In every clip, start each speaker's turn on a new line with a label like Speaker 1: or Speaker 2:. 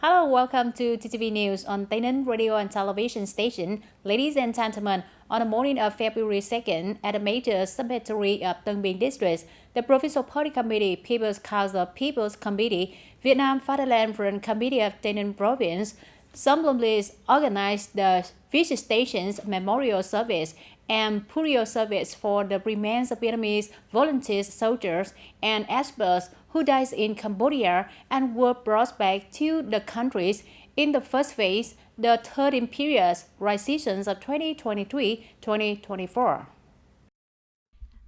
Speaker 1: Hello, welcome to TTV News on TayNinhTV radio and television station. Ladies and gentlemen, on the morning of February 2nd, at a major cemetery of Tân Bình District, the Provincial Party Committee, People's Council, People's Committee, Vietnam Fatherland Front Committee of TayNinh Province, solemnly organized the Visitations Memorial Service and burial service for the remains of Vietnamese volunteers, soldiers, and experts who died in Cambodia and were brought back to the countries in the first phase, the third period, seasons of 2023-2024.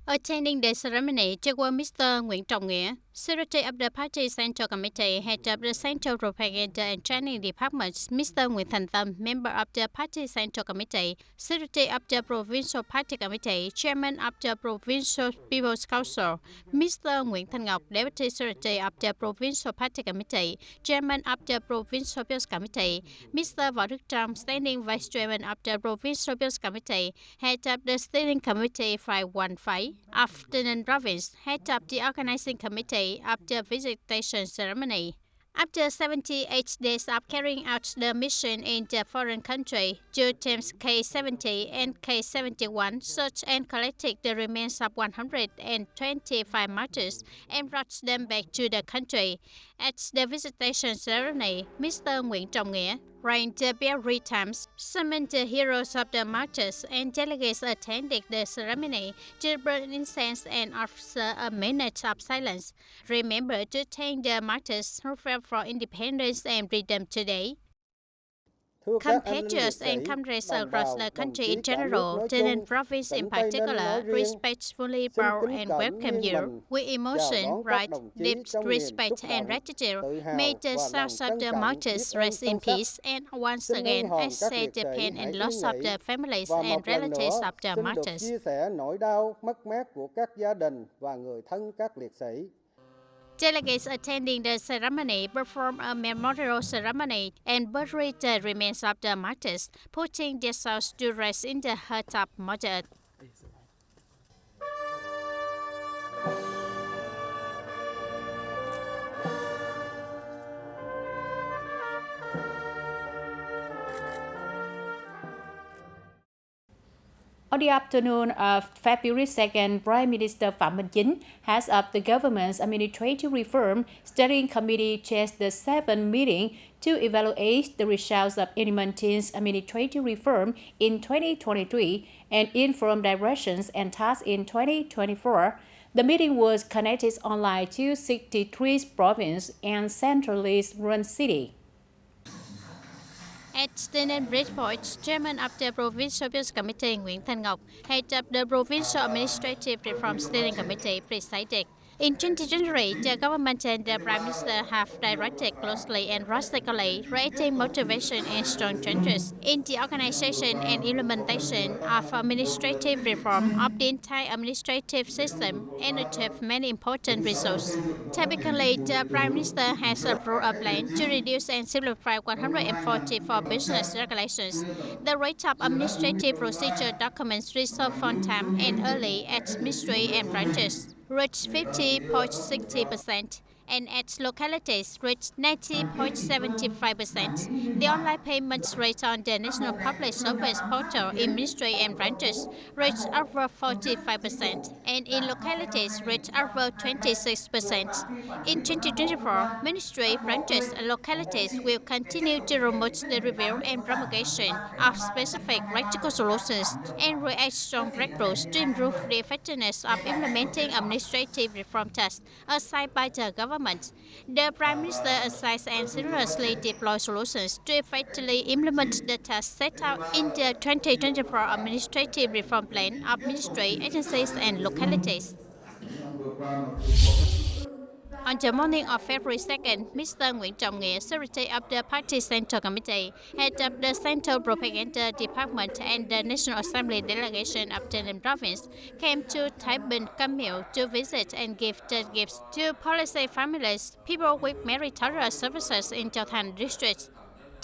Speaker 2: Attending the ceremony, Chairman Mr. Nguyễn Trọng Nghĩa, Secretary of the Party Central Committee, Head of the Central Propaganda and Training Department, Mr. Nguyễn Thành Tâm, Member of the Party Central Committee, Secretary of the Provincial Party Committee, Chairman of the Provincial People's Council, Mr. Nguyễn Thanh Ngọc, Deputy Secretary of the Provincial Party Committee, Chairman of the Provincial People's Committee, Mr. Võ Đức Trong, Standing Vice Chairman of the Provincial People's Committee, Head of the Steering Committee 515, of TayNinh Province, Head of the Organizing Committee of the Visitation Ceremony. After 78 days of carrying out the mission in the foreign country, two teams K-70 and K-71 searched and collected the remains of 125 martyrs and brought them back to the country. At the visitation ceremony, Mr. Nguyễn Trọng Nghĩa rang the bell times, summoned the heroes of the martyrs, and delegates attended the ceremony to burn incense and offer a minute of silence. Remember to thank the martyrs who fought for independence and freedom today. Compatriots and comrades across the country in general, TayNinh Province in particular, respectfully bow and welcome you. With emotion, pride, deep respect and gratitude, may the souls of the martyrs rest in peace, and once again accept the pain and loss of the families and relatives of the martyrs. Delegates attending the ceremony performed a memorial ceremony and buried the remains of the martyrs, putting their souls to rest in the heart of Mother Earth.
Speaker 1: On the afternoon of February 2nd, Prime Minister Phạm Minh Chính, head of the government's Administrative Reform Steering Committee, chaired the 7th meeting to evaluate the results of implementing administrative reform in 2023 and inform directions and tasks in 2024. The meeting was connected online to 63 provinces and centrally run cities.
Speaker 2: At TayNinh Bridgeport, Chairman of the Provincial People's Committee Nguyễn Thanh Ngọc, Head of the Provincial Administrative Reform Steering Committee, presided. In 2023, the government and the Prime Minister have directed closely and drastically, creating motivation and strong changes in the organization and implementation of administrative reform of the entire administrative system and achieved many important results. Typically, the Prime Minister has approved a plan to reduce and simplify 144 business regulations. The rate of administrative procedure documents resolved on time and early at ministry and branches reached 50.60%, and at localities reached 90.75%. The online payments rate on the National Public Service portal in ministry and branches reached over 45%, and in localities reached over 26%. In 2024, ministry, branches, and localities will continue to promote the review and promulgation of specific practical solutions and create strong breakthroughs to improve the effectiveness of implementing administrative reform tasks assigned by the government. The Prime Minister assigns and seriously deploys solutions to effectively implement the tasks set out in the 2024 Administrative Reform Plan of ministry, agencies, and localities. On the morning of February 2nd, Mr. Nguyễn Trọng Nghĩa, Secretary of the Party Central Committee, Head of the Central Propaganda Department and the National Assembly Delegation of TayNinh Province, came to Thái Bình Cam Miệu to visit and give the gifts to policy families, people with meritorious services in Châu Thành District.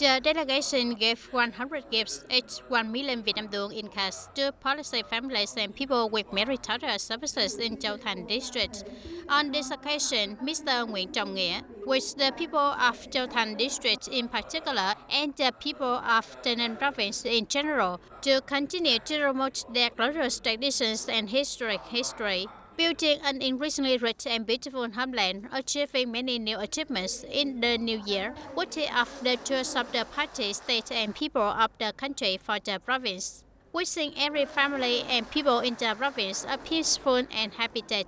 Speaker 2: The delegation gave 100 gifts, each 1 million Vietnam dong in cash, to policy families and people with meritorious services in Châu Thành district. On this occasion, Mr. Nguyễn Trọng Nghĩa wished the people of Châu Thành district in particular and the people of Tây Ninh province in general to continue to promote their glorious traditions and historic history, building an increasingly rich and beautiful homeland, achieving many new achievements in the new year, worthy of the choice of the party, state, and people of the country for the province. Wishing every family and people in the province a peaceful and happy day.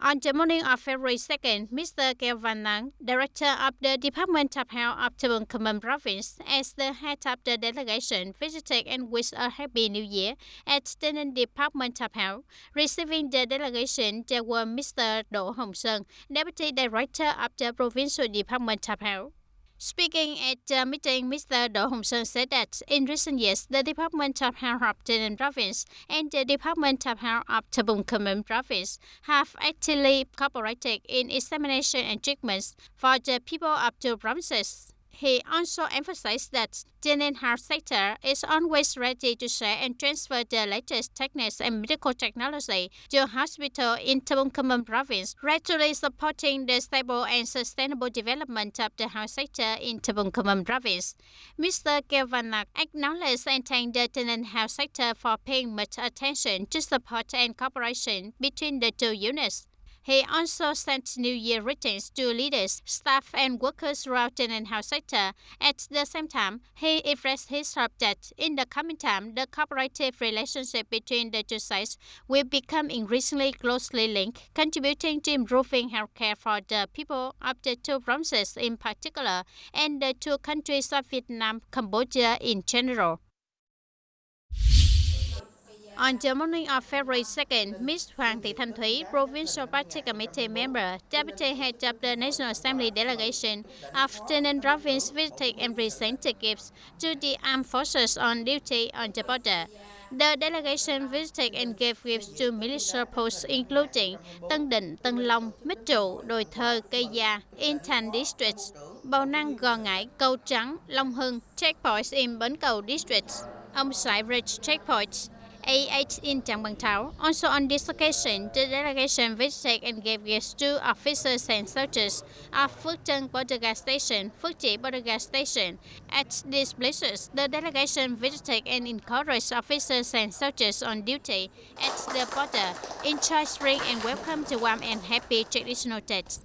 Speaker 2: On the morning of February 2nd, Mr. Keo Van Nang, Director of the Department of Health of Tabung Khmer Province, as the head of the delegation, visited and wished a Happy New Year at TayNinhTV Department of Health. Receiving the delegation, there were Mr. Đỗ Hồng Sơn, Deputy Director of the Provincial Department of Health. Speaking at the meeting, Mr. Đỗ Hồng Sơn said that in recent years, the Department of Health of Tây Ninh Province and the Department of Health of Tabung Khmer Province have actively cooperated in examination and treatments for the people of two provinces. He also emphasized that the TayNinhTV health sector is always ready to share and transfer the latest techniques and medical technology to hospitals in Tabung Khmer Province, gradually supporting the stable and sustainable development of the health sector in Tabung Khmer Province. Mr. Keo Van Nang acknowledged and thanked the TayNinhTV health sector for paying much attention to support and cooperation between the two units. He also sent New Year greetings to leaders, staff, and workers throughout the TayNinhTV health sector. At the same time, he expressed his hope that in the coming time, the cooperative relationship between the two sides will become increasingly closely linked, contributing to improving healthcare for the people of the two provinces in particular and the two countries of Vietnam, Cambodia in general. On the morning of February 2nd, Ms. Hoàng Thị Thanh Thúy, Provincial Party Committee member, Deputy Head of the National Assembly delegation of Tây Ninh Province, visited and presented gifts to the armed forces on duty on the border. The delegation visited and gave gifts to militia posts including Tân Định, Tân Long, Mít Trụ, Đồi Thơ, Cây Gia, in Thành districts, Bào Năng, Gò Ngải, Cầu Trắng, Long Hưng, checkpoints in Bến Cầu districts, Ông Sải Ridge checkpoints, A8 in Tràng Bàng Tháo. Also on this occasion, the delegation visited and gave gifts to officers and soldiers of Phước Tân Border Gas Station, Phước Chỉ Border Gas Station. At these places, the delegation visited and encouraged officers and soldiers on duty at the border, enjoy spring and welcome to warm and happy traditional days.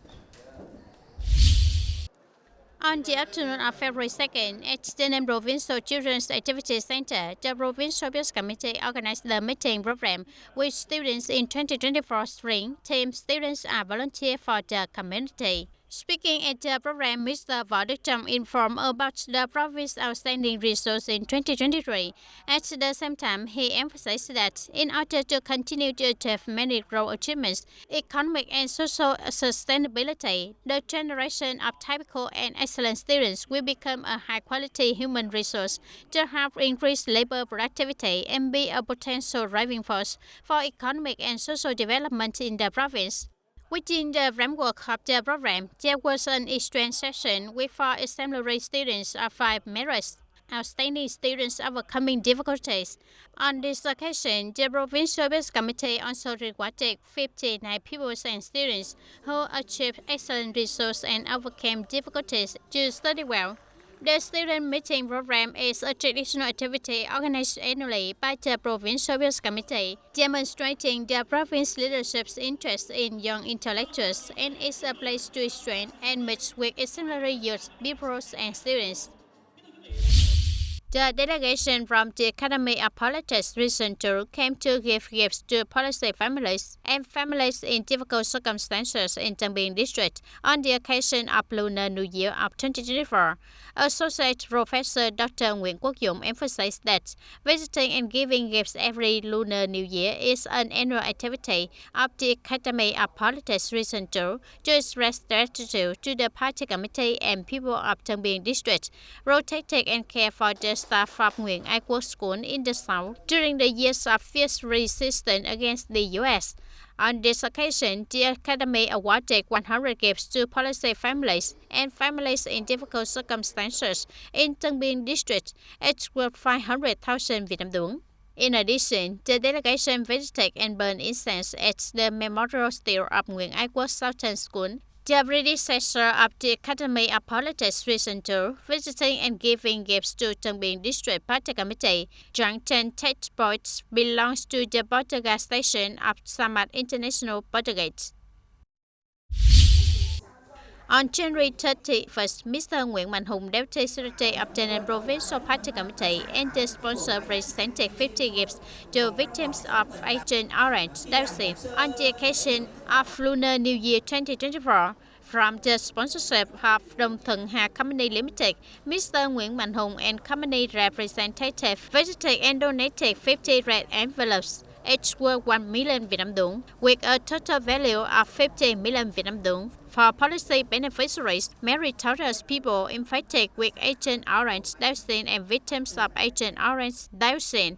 Speaker 2: On the afternoon of February 2nd, at the TayNinhTV Provincial Children's Activity Center, the Provincial Peace Committee organized the meeting program with students in 2024 spring. Team students are volunteer for the community. Speaking at the program, Mr. Võ Đức Trọng informed about the province's outstanding results in 2023. At the same time, he emphasized that in order to continue to achieve many growth achievements, economic and social sustainability, the generation of typical and excellent students will become a high-quality human resource to help increase labor productivity and be a potential driving force for economic and social development in the province. Within the framework of the program, there was an exchange session with 4 exemplary students of 5 merits, outstanding students overcoming difficulties. On this occasion, the Provincial Peace Committee also rewarded 59 pupils and students who achieved excellent results and overcame difficulties to study well. The student meeting program is a traditional activity organized annually by the Provincial Peace Committee, demonstrating the province leadership's interest in young intellectuals and is a place to exchange and meet with exemplary youth, pupils, and students. The delegation from the Academy of Politics recent tour came to give gifts to policy families and families in difficult circumstances in Tân Biên district on the occasion of Lunar New Year of 2024. Associate Professor Dr. Nguyễn Quốc Dũng emphasized that visiting and giving gifts every Lunar New Year is an annual activity of the Academy of Politics recent tour to express gratitude to the party committee and people of Tân Biên district, rotated and care for the staff of Nguyễn Ái Quốc School in the South during the years of fierce resistance against the U.S. On this occasion, the Academy awarded 100 gifts to policy families and families in difficult circumstances in Tân Biên district, each worth 500,000 Vietnam dong. In addition, the delegation visited and burned incense at the memorial stele of Nguyễn Ái Quốc Southern School. The predecessor of the Academy of Politics recent tour, visiting and giving gifts to Tân Biên District Party Committee. Junction Tech Points belongs to the border gas station of Samad International Border Gate. On January 31st, Mr. Nguyễn Mạnh Hùng, Deputy Secretary of the Provincial Party Committee, and the sponsor presented 50 gifts to victims of Agent Orange dioxin on the occasion of Lunar New Year 2024. From the sponsorship of Đồng Thuận Hà Company Limited, Mr. Nguyễn Mạnh Hùng and company representative visited and donated 50 red envelopes, each worth 1 million Vietnam dong, with a total value of 50 million Vietnam dong for policy beneficiaries, meritorious people infected with Agent Orange dioxin and victims of Agent Orange dioxin.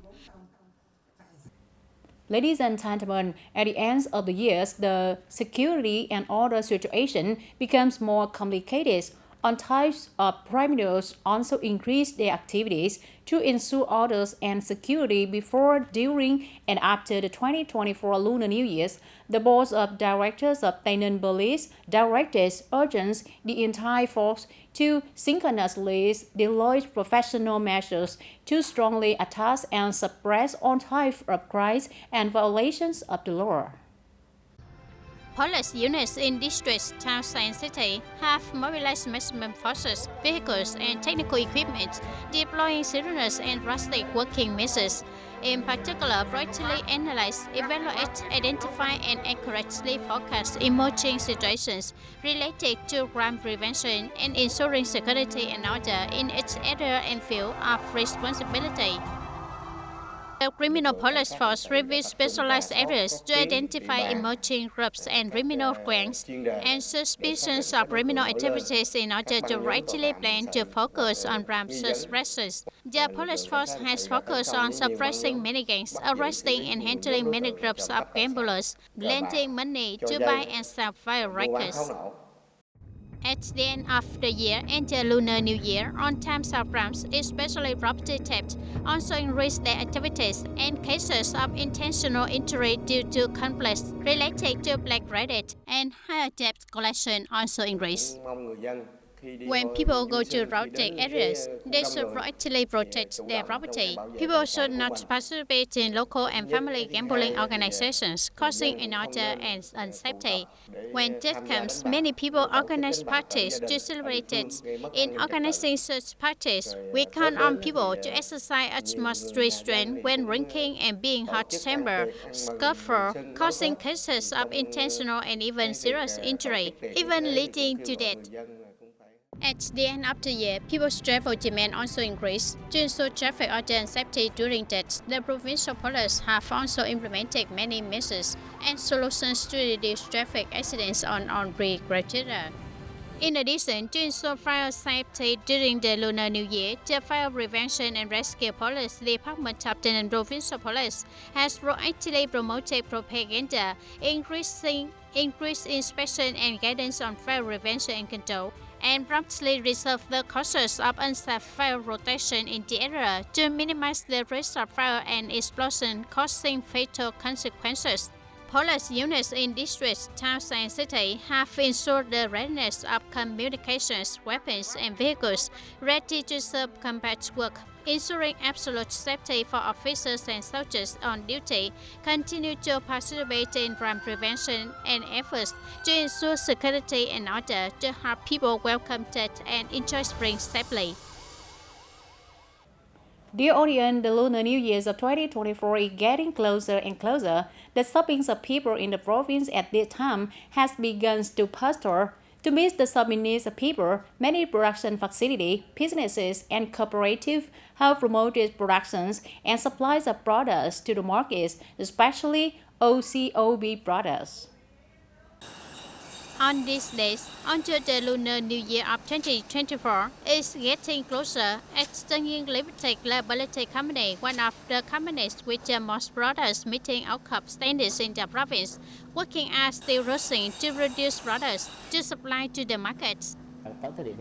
Speaker 1: Ladies and gentlemen, at the end of the year, the security and order situation becomes more complicated. On types of criminals also increase their activities to ensure orders and security before, during, and after the 2024 Lunar New Year's. The board of directors of TayNinhTV Police directed urges the entire force to synchronously deploy professional measures to strongly attack and suppress all types of crimes and violations of the law.
Speaker 2: Police units in districts, towns and cities have mobilized maximum forces, vehicles and technical equipment, deploying serious and drastic working measures. In particular, brightly analyze, evaluate, identify and accurately forecast emerging situations related to crime prevention and ensuring security and order in its area and field of responsibility. The Criminal Police Force reviews specialized areas to identify emerging groups and criminal gangs and suspicions of criminal activities in order to rightly plan to focus on crime suppressions. The police force has focused on suppressing many gangs, arresting and handling many groups of gamblers, lending money to buy and sell firecrackers. At the end of the year and the Lunar New Year, on times of crimes, especially property theft, also increased their activities, and cases of intentional injury due to conflicts related to black credit and higher debt collection also increased. When people go to roadtech areas, they should proactively protect their property. People should not participate in local and family gambling organizations, causing disorder and unsafety. When death comes, many people organize parties to celebrate it. In organizing such parties, we count on people to exercise utmost restraint when drinking and being hot-tempered, scuffle, causing cases of intentional and even serious injury, even leading to death. At the end of the year, people's travel demand also increased. To ensure traffic order and safety during that, the provincial police have also implemented many measures and solutions to reduce traffic accidents on criteria. In addition, to ensure fire safety during the Lunar New Year, the Fire Prevention and Rescue Police Department of the Provincial Police has proactively promoted propaganda, increased inspection and guidance on fire prevention and control, and promptly resolve the causes of unsafe fire rotation in the area to minimize the risk of fire and explosion causing fatal consequences. Police units in districts, towns and cities have ensured the readiness of communications, weapons and vehicles ready to serve combat work, ensuring absolute safety for officers and soldiers on duty, continue to participate in crime prevention and efforts to ensure security and order to help people welcome death and enjoy spring safely.
Speaker 1: Dear audience, the Lunar New Year of 2024 is getting closer and closer. The shopping of people in the province at this time has begun to pastor. To meet the shopping needs of people, many production facilities, businesses, and cooperatives have promoted productions and supplies of products to the markets, especially OCOB products.
Speaker 2: On these days, until the Lunar New Year of 2024 is getting closer, extending limited liability company, one of the companies with the most products meeting outcome standards in the province, working as still rushing to reduce products to supply to the markets.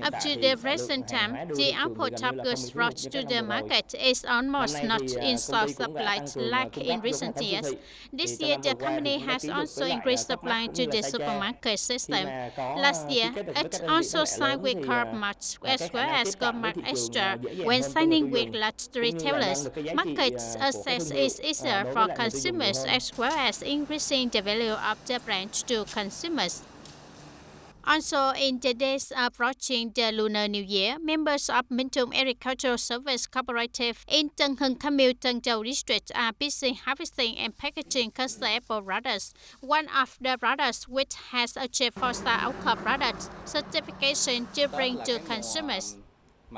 Speaker 2: Up to the present time, the output of goods brought to the market is almost not in short supply like in recent years. This year, the company has also increased supply to the supermarket system. Last year, it also signed with Carmart as well as Carmart Extra. When signing with large retailers, market access is easier for consumers as well as increasing the value of the brand to consumers. Also, in the days approaching the Lunar New Year, members of Mintum Agricultural Service Cooperative in Tân Hưng Commune, Tân Châu District are busy harvesting and packaging custard apple products, one of the products which has achieved 4-star outcome product certification to bring to consumers.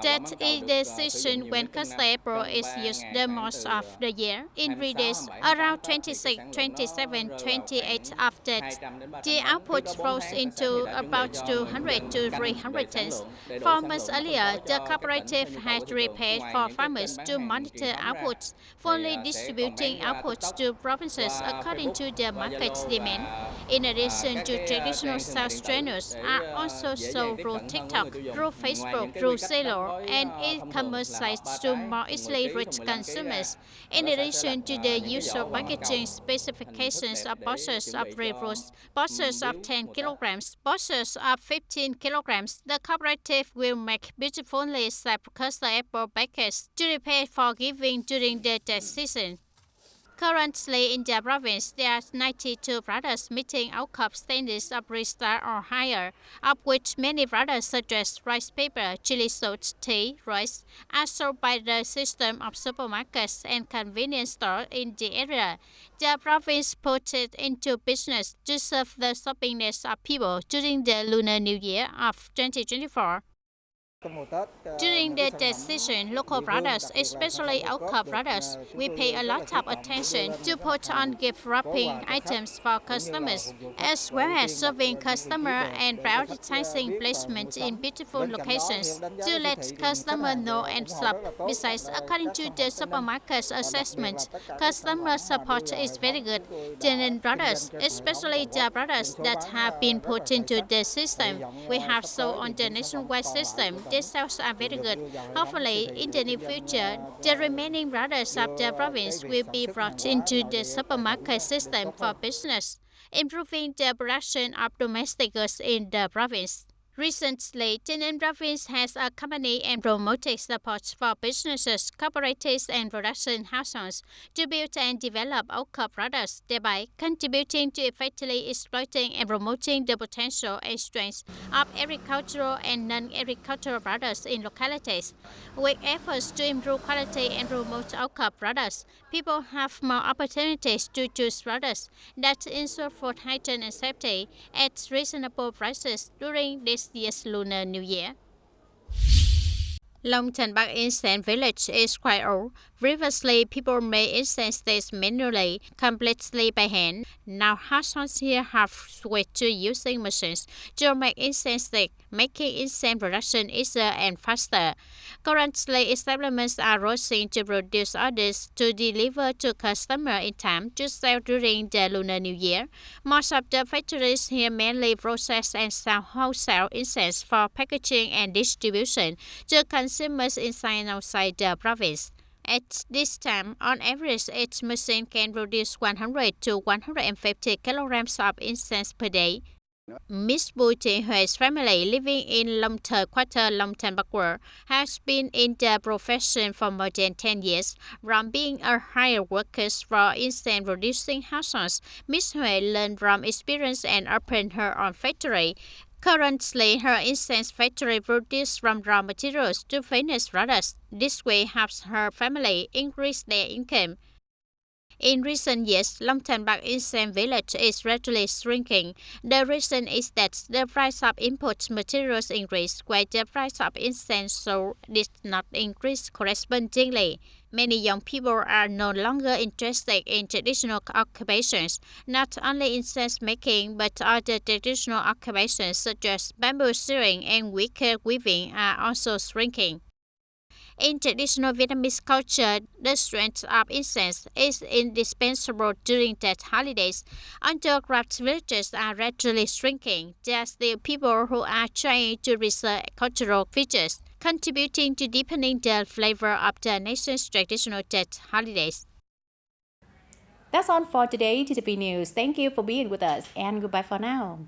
Speaker 2: That is the season when custard apple is used the most of the year. In readers, around 26, 27, 28 of that, the output falls into about 200 to 300 tons. 4 months earlier, the cooperative had prepared for farmers to monitor outputs, fully distributing outputs to provinces according to the market's demand. In addition to traditional sales channels, are also sold through TikTok, through Facebook, through Zalo, and e-commerce sites to more easily reach consumers. In addition to the usual packaging specifications of boxes of fruits, boxes of 10 kilograms, boxes of 15 kilograms, the cooperative will make beautifully shaped custard apple packets to prepare for giving during the Tet season. Currently in the province, there are 92 products meeting outcome standards of 3-star or higher, of which many products such as rice paper, chili salt, tea, rice are sold by the system of supermarkets and convenience stores in the area. The province put it into business to serve the shopping needs of people during the Lunar New Year of 2024. During the Tet season, local products, especially outcome products, we pay a lot of attention to put on gift wrapping items for customers, as well as serving customer and prioritizing placement in beautiful locations to let customer know and shop. Besides, according to the supermarket's assessment, customer support is very good. TayNinhTV products, especially the products that have been put into the system, we have sold on the nationwide system. The sales are very good. Hopefully, in the near future, the remaining products of the province will be brought into the supermarket system for business, improving the production of domestic goods in the province. Recently, TayNinhTV province has accompanied and promoted support for businesses, cooperatives, and production households to build and develop outcome products, thereby contributing to effectively exploiting and promoting the potential and strengths of agricultural and non-agricultural products in localities. With efforts to improve quality and promote outcome products, people have more opportunities to choose products that ensure food hygiene and safety at reasonable prices during this year's Lunar New Year. Long Tan Bak Incense Village is quite old. Previously, people made incense sticks manually, completely by hand. Now, households here have switched to using machines to make incense sticks, making incense production easier and faster. Currently, establishments are rushing to produce orders to deliver to customers in time to sell during the Lunar New Year. Most of the factories here mainly process and sell wholesale incense for packaging and distribution to consumers inside and outside the province. At this time, on average, each machine can produce 100 to 150 kilograms of incense per day. Miss Bùi Thị Huê's family living in Long Thờ Quarter, Long Tan Bak World has been in the profession for more than 10 years. From being a hired worker for incense producing households, Miss Huê learned from experience and opened her own factory. Currently, her incense factory produces from raw materials to finished products. This way helps her family increase their income. In recent years, Long Tan Bak Incense Village is gradually shrinking. The reason is that the price of input materials increased, while the price of incense sold did not increase correspondingly. Many young people are no longer interested in traditional occupations, not only incense making, but other traditional occupations such as bamboo shearing and wicker weaving are also shrinking. In traditional Vietnamese culture, the strength of incense is indispensable during death holidays. Although craft villages are rapidly shrinking, there are still people who are trying to preserve cultural features, contributing to deepening the flavor of the nation's traditional death holidays.
Speaker 1: That's all for today, TTV News. Thank you for being with us and goodbye for now.